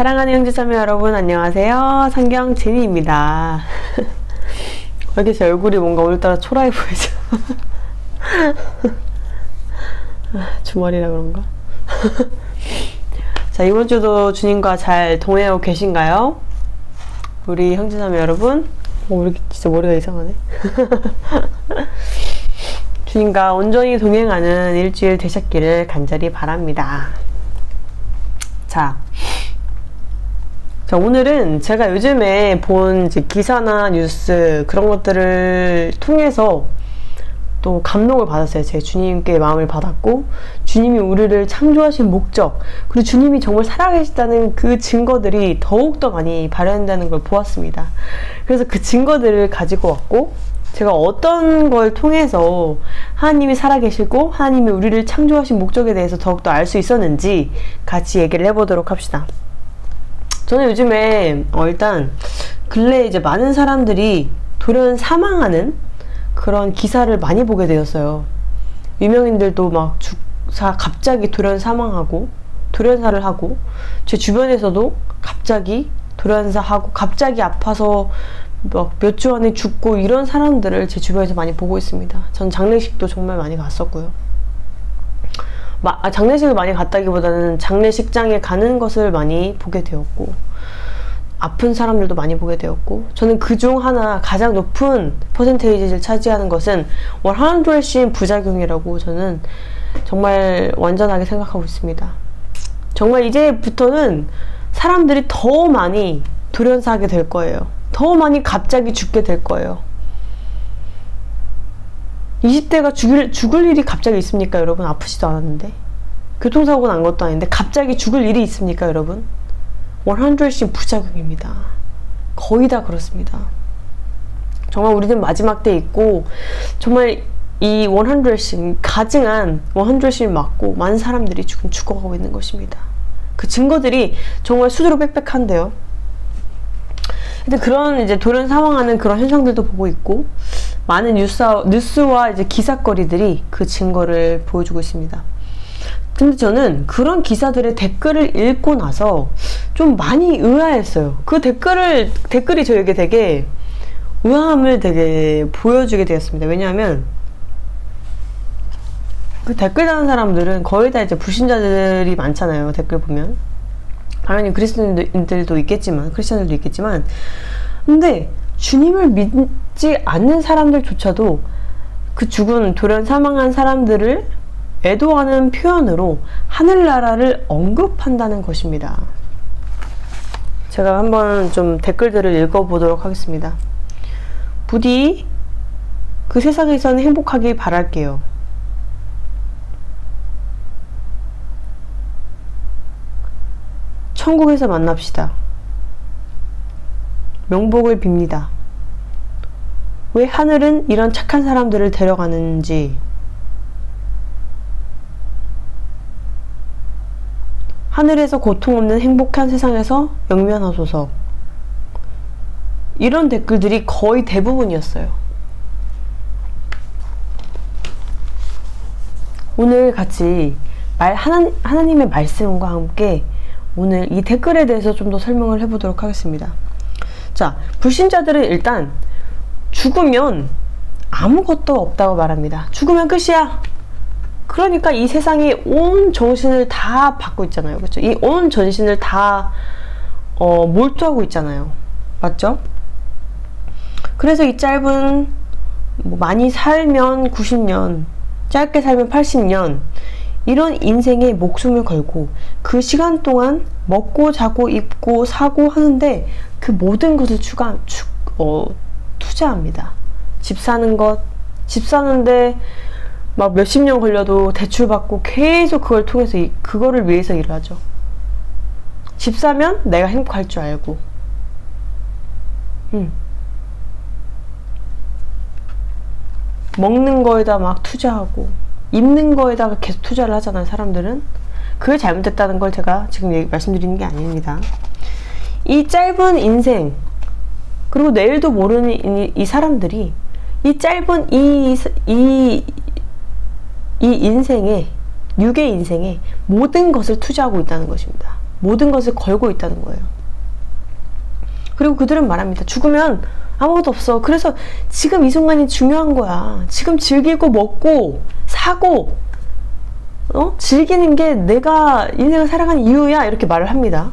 사랑하는 형제자매 여러분, 안녕하세요. 성경제니입니다. 왜 이렇게 제 얼굴이 뭔가 오늘따라 초라해 보이죠? 주말이라 그런가? 자, 이번 주도 주님과 잘 동행하고 계신가요? 우리 형제자매 여러분? 왜 이렇게 진짜 머리가 이상하네? 주님과 온전히 동행하는 일주일 되셨기를 간절히 바랍니다. 자, 오늘은 제가 요즘에 본 이제 기사나 뉴스 그런 것들을 통해서 또 감동을 받았어요. 제 주님께 마음을 받았고, 주님이 우리를 창조하신 목적, 그리고 주님이 정말 살아계시다는 그 증거들이 더욱더 많이 발현된다는 걸 보았습니다. 그래서 그 증거들을 가지고 왔고, 제가 어떤 걸 통해서 하나님이 살아계시고 하나님이 우리를 창조하신 목적에 대해서 더욱더 알 수 있었는지 같이 얘기를 해보도록 합시다. 저는 요즘에 일단 근래에 이제 많은 사람들이 돌연 사망하는 그런 기사를 많이 보게 되었어요. 유명인들도 막 갑자기 돌연 사망하고 돌연사를 하고, 제 주변에서도 갑자기 돌연사하고 갑자기 아파서 막 몇 주 안에 죽고, 이런 사람들을 제 주변에서 많이 보고 있습니다. 전 장례식도 정말 많이 갔었고요. 장례식을 많이 갔다기보다는 장례식장에 가는 것을 많이 보게 되었고, 아픈 사람들도 많이 보게 되었고, 저는 그중 하나 가장 높은 퍼센테이지를 차지하는 것은 100인 부작용이라고 저는 정말 완전하게 생각하고 있습니다. 정말 이제부터는 사람들이 더 많이 돌연사하게 될 거예요. 더 많이 갑자기 죽게 될 거예요. 20대가 죽을 일이 갑자기 있습니까, 여러분? 아프지도 않았는데. 교통사고 난 것도 아닌데 갑자기 죽을 일이 있습니까, 여러분? 100인 부작용입니다. 거의 다 그렇습니다. 정말 우리는 마지막 때에 있고, 정말 이 100인, 가증한 100인 맞고 많은 사람들이 지금 죽어가고 있는 것입니다. 그 증거들이 정말 수두룩 빽빽한데요. 근데 그런 이제 돌연 사망하는 그런 현상들도 보고 있고, 많은 뉴스와 이제 기사거리들이 그 증거를 보여주고 있습니다. 근데 저는 그런 기사들의 댓글을 읽고 나서 좀 많이 의아했어요. 그 댓글이 저에게 되게 의아함을 되게 보여주게 되었습니다. 왜냐하면 그 댓글 다는 사람들은 거의 다 이제 불신자들이 많잖아요. 댓글 보면. 당연히 그리스도인들도 있겠지만, 크리스천들도 있겠지만, 근데 주님을 믿지 않는 사람들조차도 그 죽은 돌연 사망한 사람들을 애도하는 표현으로 하늘나라를 언급한다는 것입니다. 제가 한번 좀 댓글들을 읽어보도록 하겠습니다. 부디 그 세상에서는 행복하길 바랄게요. 천국에서 만납시다. 명복을 빕니다. 왜 하늘은 이런 착한 사람들을 데려가는지. 하늘에서 고통 없는 행복한 세상에서 영면하소서. 이런 댓글들이 거의 대부분이었어요. 오늘 같이 하나님의 말씀과 함께 오늘 이 댓글에 대해서 좀 더 설명을 해보도록 하겠습니다. 자, 불신자들은 일단 죽으면 아무것도 없다고 말합니다. 죽으면 끝이야. 그러니까 이 세상에 온 정신을 다 받고 있잖아요. 그렇죠? 이 온 전신을 다 몰두하고 있잖아요. 맞죠? 그래서 이 짧은, 많이 살면 90년, 짧게 살면 80년, 이런 인생에 목숨을 걸고 그 시간 동안 먹고 자고 입고 사고 하는데 그 모든 것을 투자합니다. 집 사는데 막 몇십 년 걸려도 대출 받고 계속 그걸 통해서 그거를 위해서 일을 하죠. 집 사면 내가 행복할 줄 알고, 먹는 거에다 막 투자하고 입는 거에다가 계속 투자를 하잖아요, 사람들은. 그게 잘못됐다는 걸 제가 지금 말씀드리는 게 아닙니다. 이 짧은 인생, 그리고 내일도 모르는 이 사람들이 이 짧은 이 인생에, 육의 인생에 모든 것을 투자하고 있다는 것입니다. 모든 것을 걸고 있다는 거예요. 그리고 그들은 말합니다. 죽으면 아무것도 없어. 그래서 지금 이 순간이 중요한 거야. 지금 즐기고 먹고 사고 즐기는 게 내가 인생을 살아가는 이유야. 이렇게 말을 합니다.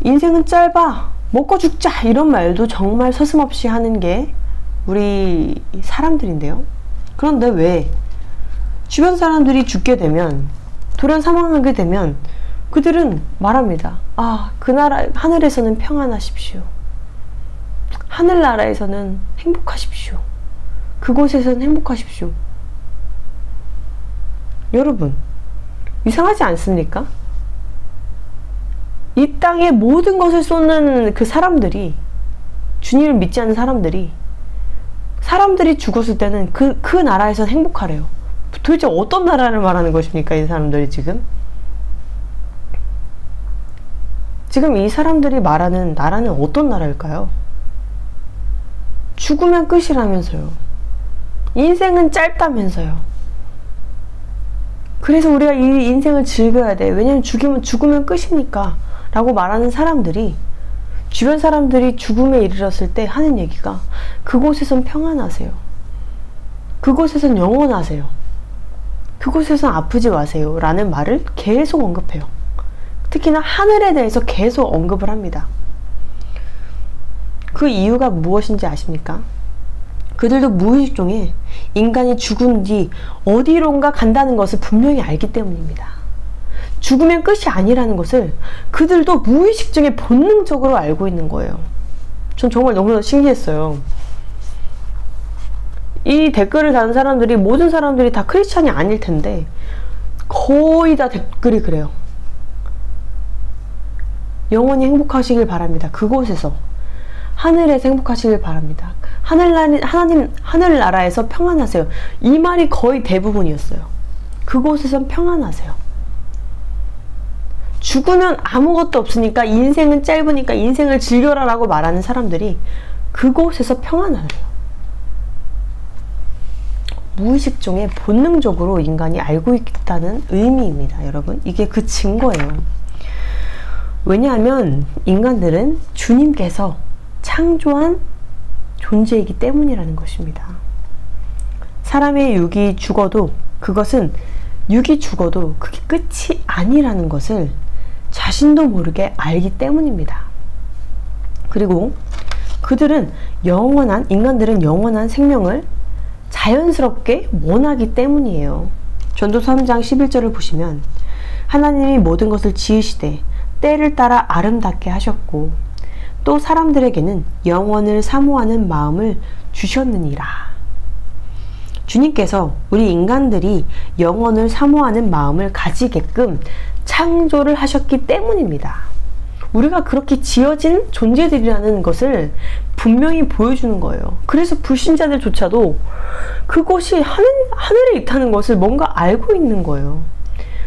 인생은 짧아. 먹고 죽자. 이런 말도 정말 서슴없이 하는 게 우리 사람들인데요. 그런데 왜 주변 사람들이 죽게 되면, 돌연 사망하게 되면 그들은 말합니다. 아, 그 나라 하늘에서는 평안하십시오. 하늘나라에서는 행복하십시오. 그곳에서는 행복하십시오. 여러분, 이상하지 않습니까? 이 땅의 모든 것을 쏟는 그 사람들이, 주님을 믿지 않는 사람들이 죽었을 때는 그 나라에서는 행복하래요. 도대체 어떤 나라를 말하는 것입니까? 이 사람들이 지금 이 사람들이 말하는 나라는 어떤 나라일까요? 죽으면 끝이라면서요. 인생은 짧다면서요. 그래서 우리가 이 인생을 즐겨야 돼. 왜냐면 죽으면 끝이니까 라고 말하는 사람들이, 주변 사람들이 죽음에 이르렀을 때 하는 얘기가 그곳에선 평안하세요. 그곳에선 영원하세요. 그곳에선 아프지 마세요. 라는 말을 계속 언급해요. 특히나 하늘에 대해서 계속 언급을 합니다. 그 이유가 무엇인지 아십니까? 그들도 무의식 중에 인간이 죽은 뒤 어디론가 간다는 것을 분명히 알기 때문입니다. 죽으면 끝이 아니라는 것을 그들도 무의식 중에 본능적으로 알고 있는 거예요. 전 정말 너무나 신기했어요. 이 댓글을 다는 사람들이, 모든 사람들이 다 크리스찬이 아닐 텐데 거의 다 댓글이 그래요. 영원히 행복하시길 바랍니다. 그곳에서 하늘에서 행복하시길 바랍니다. 하늘나라에서 평안하세요. 이 말이 거의 대부분이었어요. 그곳에선 평안하세요. 죽으면 아무것도 없으니까, 인생은 짧으니까 인생을 즐겨라 라고 말하는 사람들이 그곳에서 평안하래요. 무의식 중에 본능적으로 인간이 알고 있다는 의미입니다. 여러분, 이게 그 증거예요. 왜냐하면 인간들은 주님께서 창조한 존재이기 때문이라는 것입니다. 사람의 육이 죽어도 육이 죽어도 그게 끝이 아니라는 것을 자신도 모르게 알기 때문입니다. 그리고 인간들은 영원한 생명을 자연스럽게 원하기 때문이에요. 전도서 3장 11절을 보시면, 하나님이 모든 것을 지으시되 때를 따라 아름답게 하셨고 또 사람들에게는 영원을 사모하는 마음을 주셨느니라. 주님께서 우리 인간들이 영원을 사모하는 마음을 가지게끔 창조를 하셨기 때문입니다. 우리가 그렇게 지어진 존재들이라는 것을 분명히 보여주는 거예요. 그래서 불신자들조차도 그것이 하늘에 있다는 것을 뭔가 알고 있는 거예요.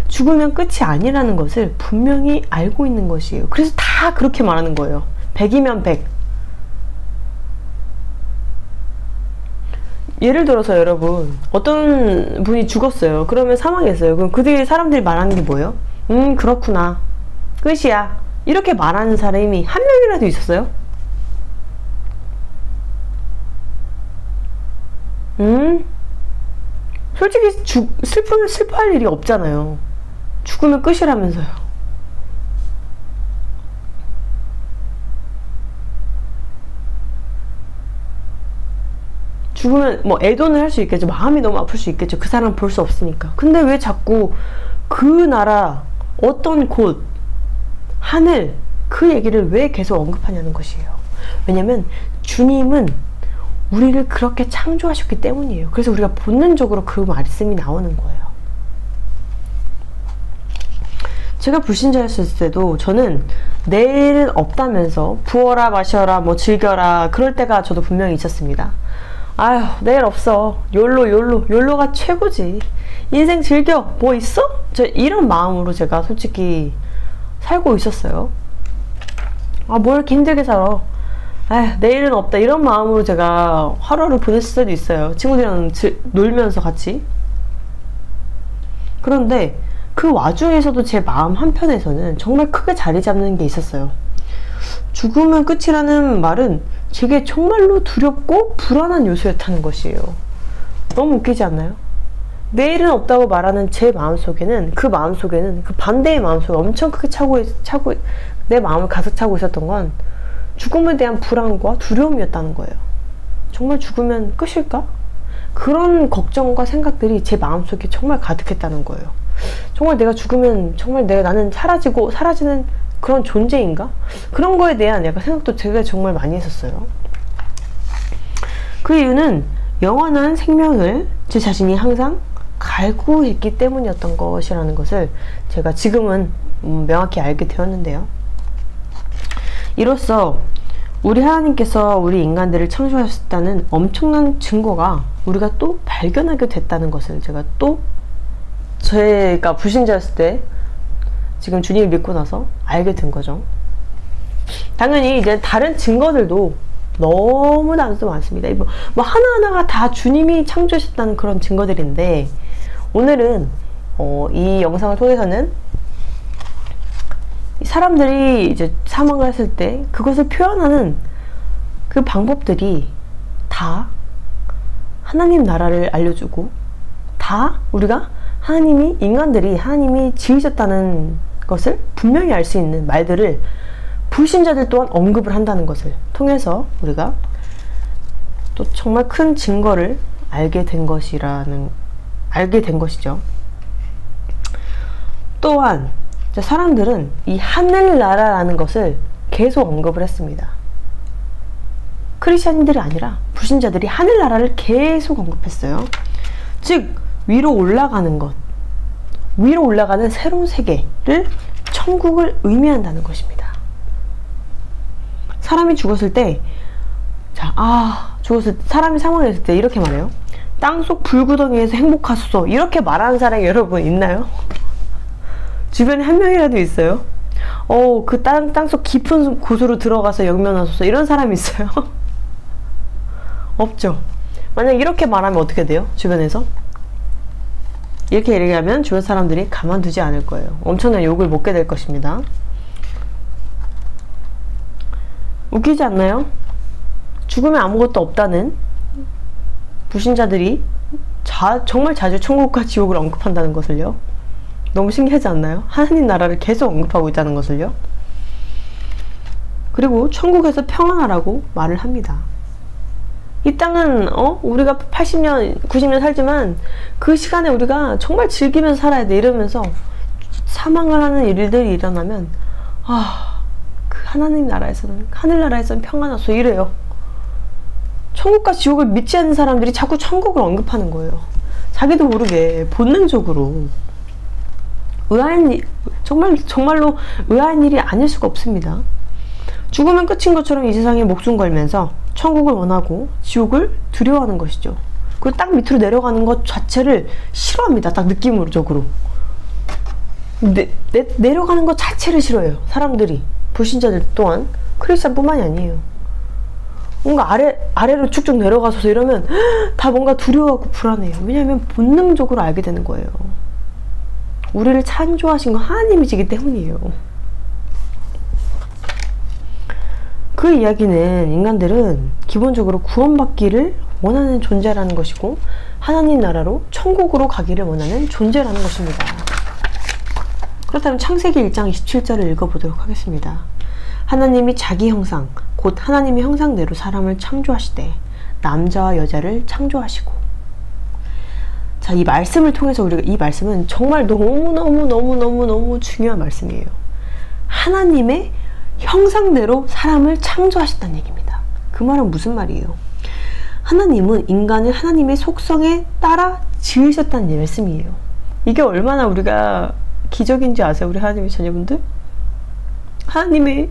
죽으면 끝이 아니라는 것을 분명히 알고 있는 것이에요. 그래서 다 그렇게 말하는 거예요. 100이면 100. 예를 들어서 여러분, 어떤 분이 죽었어요. 그러면 사망했어요. 그럼 사람들이 말하는 게 뭐예요? 그렇구나. 끝이야. 이렇게 말하는 사람이 한 명이라도 있었어요? 솔직히 슬퍼할 일이 없잖아요. 죽으면 끝이라면서요. 죽으면 뭐 애도는 할 수 있겠죠. 마음이 너무 아플 수 있겠죠. 그 사람 볼 수 없으니까. 근데 왜 자꾸 그 나라, 어떤 곳, 하늘, 그 얘기를 왜 계속 언급하냐는 것이에요. 왜냐면 주님은 우리를 그렇게 창조하셨기 때문이에요. 그래서 우리가 본능적으로 그 말씀이 나오는 거예요. 제가 불신자였을 때도 저는 내일은 없다면서 부어라 마셔라 뭐 즐겨라 그럴 때가 저도 분명히 있었습니다. 아휴, 내일 없어. 욜로가 최고지. 인생 즐겨. 뭐 있어? 이런 마음으로 제가 솔직히 살고 있었어요. 뭘 이렇게 힘들게 살아. 내일은 없다. 이런 마음으로 제가 하루를 보냈을 때도 있어요. 친구들이랑 놀면서 같이. 그런데 그 와중에서도 제 마음 한편에서는 정말 크게 자리 잡는 게 있었어요. 죽으면 끝이라는 말은 제게 정말로 두렵고 불안한 요소였다는 것이에요. 너무 웃기지 않나요? 내일은 없다고 말하는 제 마음속에는, 그 반대의 마음속에 엄청 크게 내 마음을 가득 차고 있었던 건 죽음에 대한 불안과 두려움이었다는 거예요. 정말 죽으면 끝일까? 그런 걱정과 생각들이 제 마음속에 정말 가득했다는 거예요. 정말 내가 죽으면 정말 나는 사라지는 그런 존재인가? 그런 거에 대한 약간 생각도 제가 정말 많이 했었어요. 그 이유는 영원한 생명을 제 자신이 항상 갈구했기 때문이었던 것이라는 것을 제가 지금은 명확히 알게 되었는데요. 이로써 우리 하나님께서 우리 인간들을 창조하셨다는 엄청난 증거가 우리가 또 발견하게 됐다는 것을 제가 불신자였을 때 지금 주님을 믿고 나서 알게 된 거죠. 당연히 이제 다른 증거들도 너무나도 많습니다. 뭐 하나하나가 다 주님이 창조하셨다는 그런 증거들인데, 오늘은 이 영상을 통해서는 사람들이 이제 사망을 했을 때 그것을 표현하는 그 방법들이 다 하나님 나라를 알려주고, 다 인간들이 하나님이 지으셨다는 것을 분명히 알 수 있는 말들을 불신자들 또한 언급을 한다는 것을 통해서 우리가 또 정말 큰 증거를 알게 된 것이죠. 또한 사람들은 이 하늘나라라는 것을 계속 언급을 했습니다. 크리스천들이 아니라 불신자들이 하늘나라를 계속 언급했어요. 즉 위로 올라가는 새로운 세계를, 천국을 의미한다는 것입니다. 사람이 죽었을 때, 사람이 사망했을 때 이렇게 말해요. 땅속 불구덩이에서 행복하소서, 이렇게 말하는 사람이 여러분 있나요? 주변에 한 명이라도 있어요? 그 땅속 깊은 곳으로 들어가서 영면하소서, 이런 사람이 있어요? 없죠. 만약 이렇게 말하면 어떻게 돼요? 주변에서? 이렇게 얘기하면 주변 사람들이 가만두지 않을 거예요. 엄청난 욕을 먹게 될 것입니다. 웃기지 않나요? 죽으면 아무것도 없다는 불신자들이 정말 자주 천국과 지옥을 언급한다는 것을요. 너무 신기하지 않나요? 하나님 나라를 계속 언급하고 있다는 것을요. 그리고 천국에서 평안하라고 말을 합니다. 이 땅은 우리가 80년, 90년 살지만 그 시간에 우리가 정말 즐기면서 살아야 돼, 이러면서 사망을 하는 일들이 일어나면 그 하늘나라에서는 평안하소, 이래요. 천국과 지옥을 믿지 않는 사람들이 자꾸 천국을 언급하는 거예요. 자기도 모르게 본능적으로. 정말로 의아한 일이 아닐 수가 없습니다. 죽으면 끝인 것처럼 이 세상에 목숨 걸면서 천국을 원하고 지옥을 두려워하는 것이죠. 그리고 땅 밑으로 내려가는 것 자체를 싫어합니다. 딱 느낌적으로. 내려가는 것 자체를 싫어해요. 사람들이. 불신자들 또한. 크리스천뿐만이 아니에요. 뭔가 아래로 쭉쭉 내려가서 이러면 다 뭔가 두려워하고 불안해요. 왜냐하면 본능적으로 알게 되는 거예요. 우리를 창조하신 건 하나님이시기 때문이에요. 그 이야기는 인간들은 기본적으로 구원받기를 원하는 존재라는 것이고, 하나님 나라로 천국으로 가기를 원하는 존재라는 것입니다. 그렇다면 창세기 1장 27절을 읽어보도록 하겠습니다. 하나님이 자기 형상, 곧 하나님의 형상대로 사람을 창조하시되 남자와 여자를 창조하시고. 자, 이 말씀을 통해서 이 말씀은 정말 너무 중요한 말씀이에요. 하나님의 형상대로 사람을 창조하셨다는 얘기입니다. 그 말은 무슨 말이에요? 하나님은 인간을 하나님의 속성에 따라 지으셨다는 말씀이에요. 이게 얼마나 우리가 기적인지 아세요? 우리 하나님의 자녀분들? 하나님의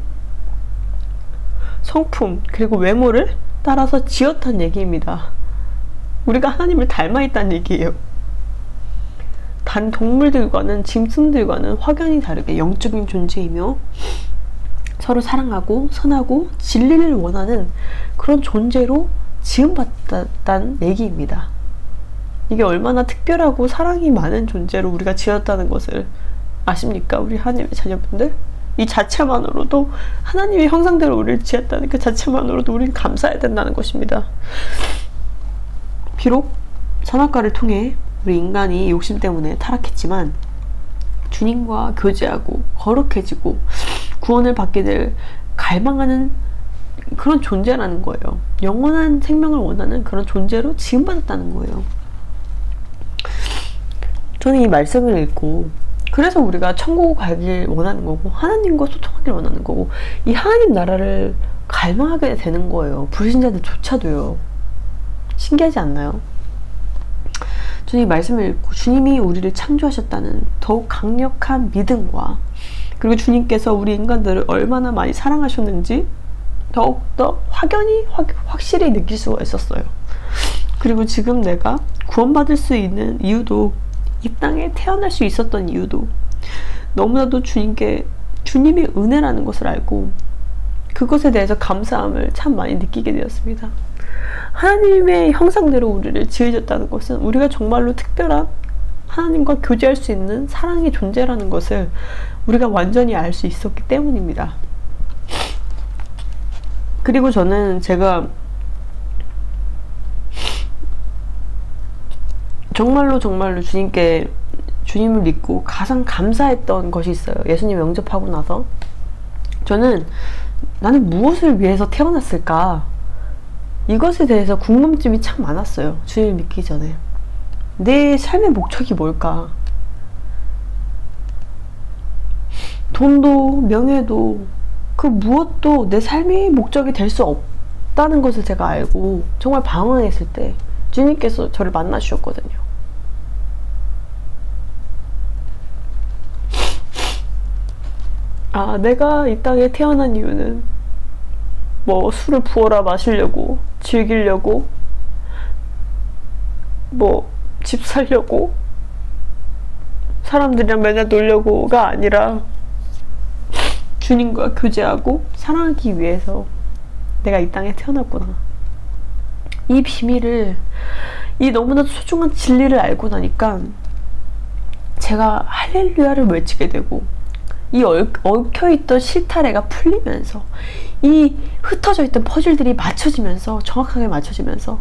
성품 그리고 외모를 따라서 지었다는 얘기입니다. 우리가 하나님을 닮아 있다는 얘기예요. 다른 동물들과는, 짐승들과는 확연히 다르게 영적인 존재이며 서로 사랑하고 선하고 진리를 원하는 그런 존재로 지음받았다는 얘기입니다. 이게 얼마나 특별하고 사랑이 많은 존재로 우리가 지었다는 것을 아십니까? 우리 하나님의 자녀분들? 이 자체만으로도 하나님의 형상대로 우리를 지었다는 그 자체만으로도 우리는 감사해야 된다는 것입니다. 비록 선악과를 통해 우리 인간이 욕심 때문에 타락했지만 주님과 교제하고 거룩해지고 구원을 받게 될 갈망하는 그런 존재라는 거예요. 영원한 생명을 원하는 그런 존재로 지음받았다는 거예요. 저는 이 말씀을 읽고 그래서 우리가 천국 가길 원하는 거고 하나님과 소통하길 원하는 거고 이 하나님 나라를 갈망하게 되는 거예요. 불신자들조차도요. 신기하지 않나요? 저는 이 말씀을 읽고 주님이 우리를 창조하셨다는 더욱 강력한 믿음과 그리고 주님께서 우리 인간들을 얼마나 많이 사랑하셨는지 더욱더 확실히 느낄 수가 있었어요. 그리고 지금 내가 구원받을 수 있는 이유도 이 땅에 태어날 수 있었던 이유도 너무나도 주님의 은혜라는 것을 알고 그것에 대해서 감사함을 참 많이 느끼게 되었습니다. 하나님의 형상대로 우리를 지으셨다는 것은 우리가 정말로 특별한 하나님과 교제할 수 있는 사랑의 존재라는 것을 우리가 완전히 알 수 있었기 때문입니다. 그리고 저는 제가 정말로 주님을 믿고 가장 감사했던 것이 있어요. 예수님 영접하고 나서 나는 무엇을 위해서 태어났을까? 이것에 대해서 궁금증이 참 많았어요. 주님을 믿기 전에. 내 삶의 목적이 뭘까? 돈도 명예도 그 무엇도 내 삶의 목적이 될 수 없다는 것을 제가 알고 정말 방황했을 때 주님께서 저를 만나 주셨거든요. 내가 이 땅에 태어난 이유는 뭐 술을 부어라 마시려고, 즐기려고, 뭐 집 살려고, 사람들이랑 맨날 놀려고가 아니라 주님과 교제하고 사랑하기 위해서 내가 이 땅에 태어났구나. 이 비밀을, 이 너무나도 소중한 진리를 알고 나니까 제가 할렐루야를 외치게 되고 이 얽혀있던 실타래가 풀리면서 이 흩어져 있던 퍼즐들이 맞춰지면서 정확하게 맞춰지면서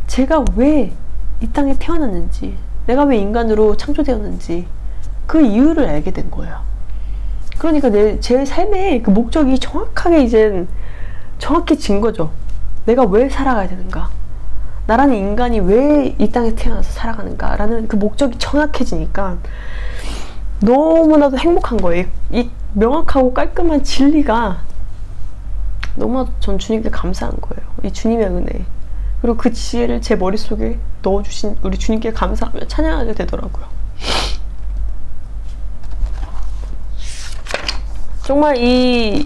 제가 왜 이 땅에 태어났는지 내가 왜 인간으로 창조되었는지 그 이유를 알게 된 거예요. 그러니까 제 삶의 그 목적이 정확해진 거죠. 내가 왜 살아가야 되는가, 나라는 인간이 왜 이 땅에 태어나서 살아가는가 라는 그 목적이 정확해지니까 너무나도 행복한 거예요. 이 명확하고 깔끔한 진리가 너무나도 전 주님께 감사한 거예요. 이 주님의 은혜 그리고 그 지혜를 제 머릿속에 넣어주신 우리 주님께 감사하며 찬양하게 되더라고요. 정말 이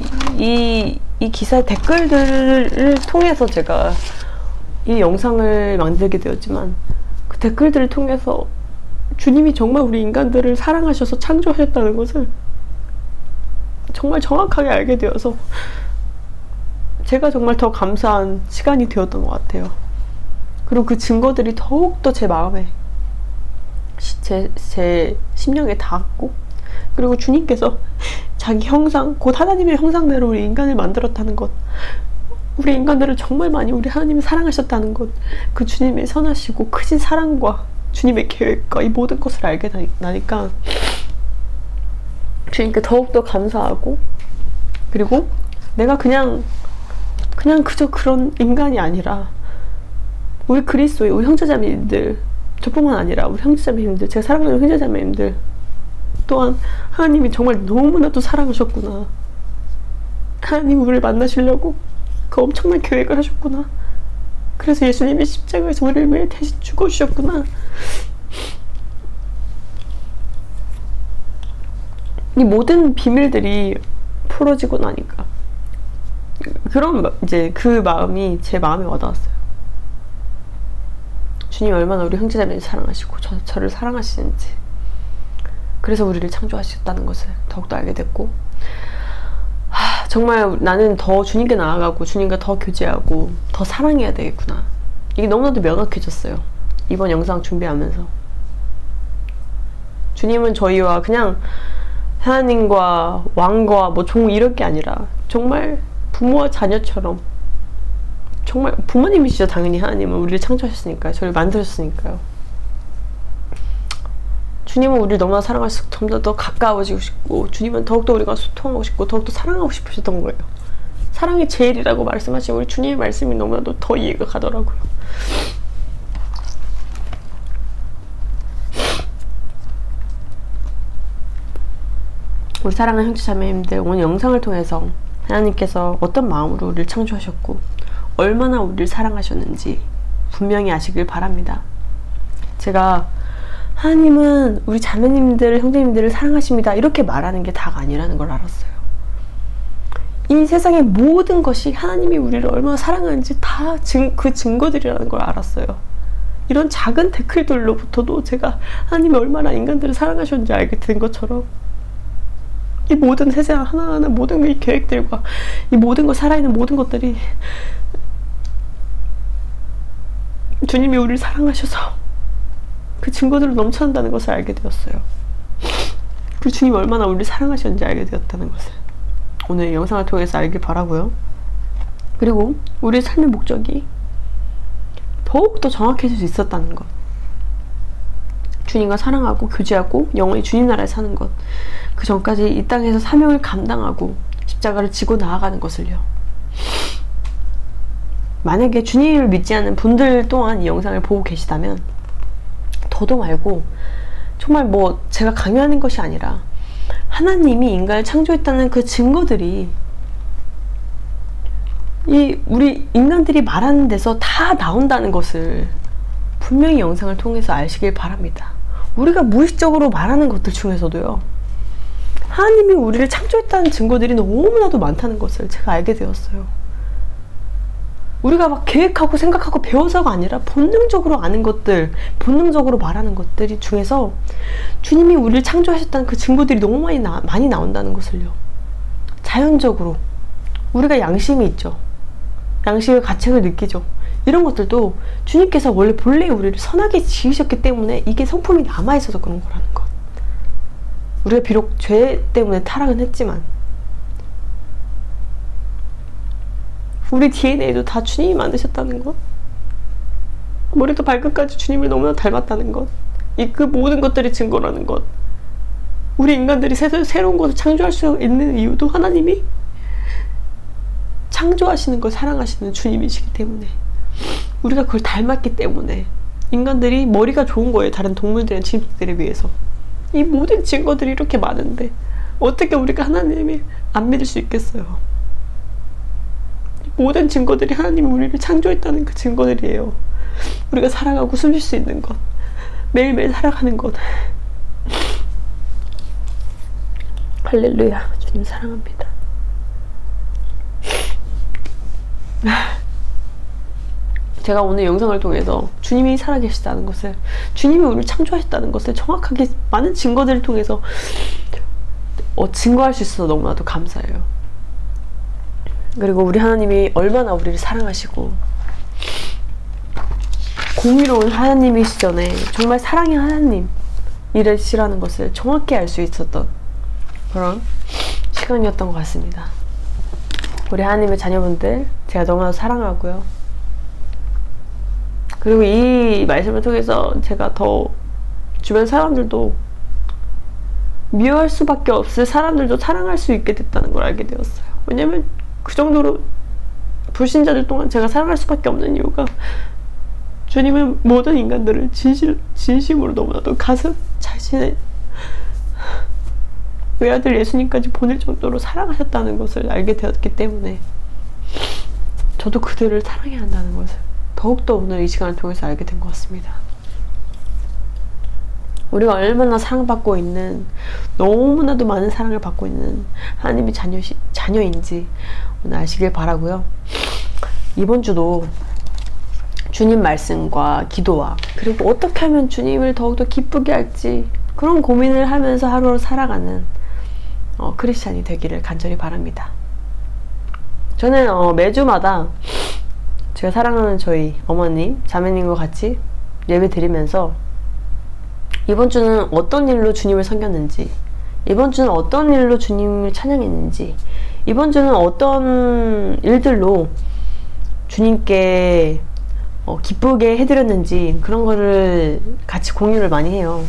기사의 댓글들을 통해서 제가 이 영상을 만들게 되었지만 그 댓글들을 통해서 주님이 정말 우리 인간들을 사랑하셔서 창조하셨다는 것을 정말 정확하게 알게 되어서 제가 정말 더 감사한 시간이 되었던 것 같아요. 그리고 그 증거들이 더욱더 제 마음에 제 심령에 닿았고 그리고 주님께서 자기 형상, 곧 하나님의 형상대로 우리 인간을 만들었다는 것, 우리 인간들을 정말 많이 우리 하나님이 사랑하셨다는 것, 그 주님의 선하시고 크신 사랑과 주님의 계획과 이 모든 것을 알게 나니까 주님께 더욱더 감사하고 그리고 내가 그냥 그저 그런 인간이 아니라 우리 그리스도의 우리 형제자매님들, 저뿐만 아니라 우리 형제자매님들, 제가 사랑하는 형제자매님들 또한 하나님이 정말 너무나도 사랑하셨구나. 하나님 우리를 만나시려고 그 엄청난 계획을 하셨구나. 그래서 예수님이 십자가에서 우리를 위해 대신 죽어주셨구나. 이 모든 비밀들이 풀어지고 나니까 그런 이제 그 마음이 제 마음에 와닿았어요. 주님이 얼마나 우리 형제자매를 사랑하시고 저를 사랑하시는지, 그래서 우리를 창조하셨다는 것을 더욱더 알게 됐고, 정말 나는 더 주님께 나아가고 주님과 더 교제하고 더 사랑해야 되겠구나. 이게 너무나도 명확해졌어요. 이번 영상 준비하면서. 주님은 저희와 그냥 하나님과 왕과 뭐 종 이럴 게 아니라 정말 부모와 자녀처럼, 정말 부모님이시죠. 당연히 하나님은 우리를 창조하셨으니까요. 저를 만드셨으니까요. 주님은 우리를 너무나 사랑하시고 점점 더 가까워지고 싶고, 주님은 더욱더 우리가 소통하고 싶고 더욱더 사랑하고 싶으셨던 거예요. 사랑이 제일이라고 말씀하신 우리 주님의 말씀이 너무나도 더 이해가 가더라고요. 우리 사랑하는 형제자매님들, 오늘 영상을 통해서 하나님께서 어떤 마음으로 우리를 창조하셨고 얼마나 우리를 사랑하셨는지 분명히 아시길 바랍니다. 제가 하나님은 우리 자매님들, 형제님들을 사랑하십니다 이렇게 말하는 게 다가 아니라는 걸 알았어요. 이 세상의 모든 것이 하나님이 우리를 얼마나 사랑하는지 다 그 증거들이라는 걸 알았어요. 이런 작은 댓글들로부터도 제가 하나님이 얼마나 인간들을 사랑하셨는지 알게 된 것처럼, 이 모든 세상 하나하나 모든 이 계획들과 이 모든 것, 살아있는 모든 것들이 주님이 우리를 사랑하셔서 그 증거들로 넘쳐난다는 것을 알게 되었어요. 그리고 주님이 얼마나 우리를 사랑하셨는지 알게 되었다는 것을 오늘 영상을 통해서 알길 바라고요. 그리고 우리의 삶의 목적이 더욱더 정확해질 수 있었다는 것, 주님과 사랑하고 교제하고 영원히 주님 나라에 사는 것, 그 전까지 이 땅에서 사명을 감당하고 십자가를 지고 나아가는 것을요. 만약에 주님을 믿지 않는 분들 또한 이 영상을 보고 계시다면 더도 말고, 정말 뭐 제가 강요하는 것이 아니라 하나님이 인간을 창조했다는 그 증거들이 이 우리 인간들이 말하는 데서 다 나온다는 것을 분명히 영상을 통해서 아시길 바랍니다. 우리가 무의식적으로 말하는 것들 중에서도요, 하나님이 우리를 창조했다는 증거들이 너무나도 많다는 것을 제가 알게 되었어요. 우리가 막 계획하고 생각하고 배워서가 아니라 본능적으로 아는 것들, 본능적으로 말하는 것들 중에서 주님이 우리를 창조하셨다는 그 증거들이 너무 많이 나온다는 것을요. 자연적으로 우리가 양심이 있죠. 양심의 가책을 느끼죠. 이런 것들도 주님께서 본래 우리를 선하게 지으셨기 때문에 이게 성품이 남아있어서 그런 거라는 것. 우리가 비록 죄 때문에 타락은 했지만 우리 DNA도 다 주님이 만드셨다는 것, 머리부터 발끝까지 주님을 너무나 닮았다는 것, 그 모든 것들이 증거라는 것. 우리 인간들이 새로운 것을 창조할 수 있는 이유도 하나님이 창조하시는 걸 사랑하시는 주님이시기 때문에, 우리가 그걸 닮았기 때문에 인간들이 머리가 좋은 거예요. 다른 동물들이나 짐승들에 비해서. 이 모든 증거들이 이렇게 많은데 어떻게 우리가 하나님을 안 믿을 수 있겠어요. 모든 증거들이 하나님이 우리를 창조했다는 그 증거들이에요. 우리가 살아가고 숨 쉴 수 있는 것, 매일매일 살아가는 것. 할렐루야. 주님 사랑합니다. 제가 오늘 영상을 통해서 주님이 살아계시다는 것을, 주님이 우리를 창조하셨다는 것을 정확하게 많은 증거들을 통해서 증거할 수 있어서 너무나도 감사해요. 그리고 우리 하나님이 얼마나 우리를 사랑하시고 공의로운 하나님이시전에 정말 사랑의 하나님이시라는 것을 정확히 알 수 있었던 그런 시간이었던 것 같습니다. 우리 하나님의 자녀분들, 제가 너무나 사랑하고요. 그리고 이 말씀을 통해서 제가 더 주변 사람들도 미워할 수밖에 없을 사람들도 사랑할 수 있게 됐다는 걸 알게 되었어요. 왜냐면 그 정도로 불신자들 동안 제가 사랑할 수밖에 없는 이유가, 주님은 모든 인간들을 진심으로 너무나도 가슴 자신의 외아들 예수님까지 보낼 정도로 사랑하셨다는 것을 알게 되었기 때문에 저도 그들을 사랑해야 한다는 것을 더욱더 오늘 이 시간을 통해서 알게 된 것 같습니다. 우리가 얼마나 사랑받고 있는, 너무나도 많은 사랑을 받고 있는 하나님의 자녀인지 오늘 아시길 바라고요. 이번 주도 주님 말씀과 기도와, 그리고 어떻게 하면 주님을 더욱더 기쁘게 할지 그런 고민을 하면서 하루를 살아가는 크리스찬이 되기를 간절히 바랍니다. 저는 매주마다 제가 사랑하는 저희 어머님, 자매님과 같이 예배 드리면서 이번 주는 어떤 일로 주님을 섬겼는지, 이번 주는 어떤 일로 주님을 찬양했는지, 이번 주는 어떤 일들로 주님께 기쁘게 해드렸는지 그런 거를 같이 공유를 많이 해요.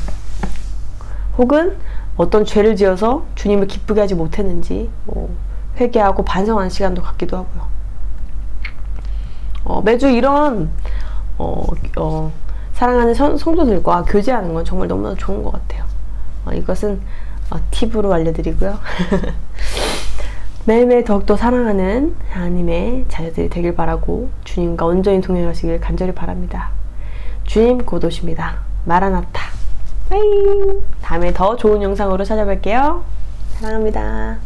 혹은 어떤 죄를 지어서 주님을 기쁘게 하지 못했는지 회개하고 반성하는 시간도 갖기도 하고요. 매주 이런 사랑하는 성도들과 교제하는 건 정말 너무나 좋은 것 같아요. 이것은 팁으로 알려드리고요. 매일매일 더욱더 사랑하는 하나님의 자녀들이 되길 바라고 주님과 온전히 동행하시길 간절히 바랍니다. 주님 곧 오십니다. 마라나타. 빠이. 다음에 더 좋은 영상으로 찾아뵐게요. 사랑합니다.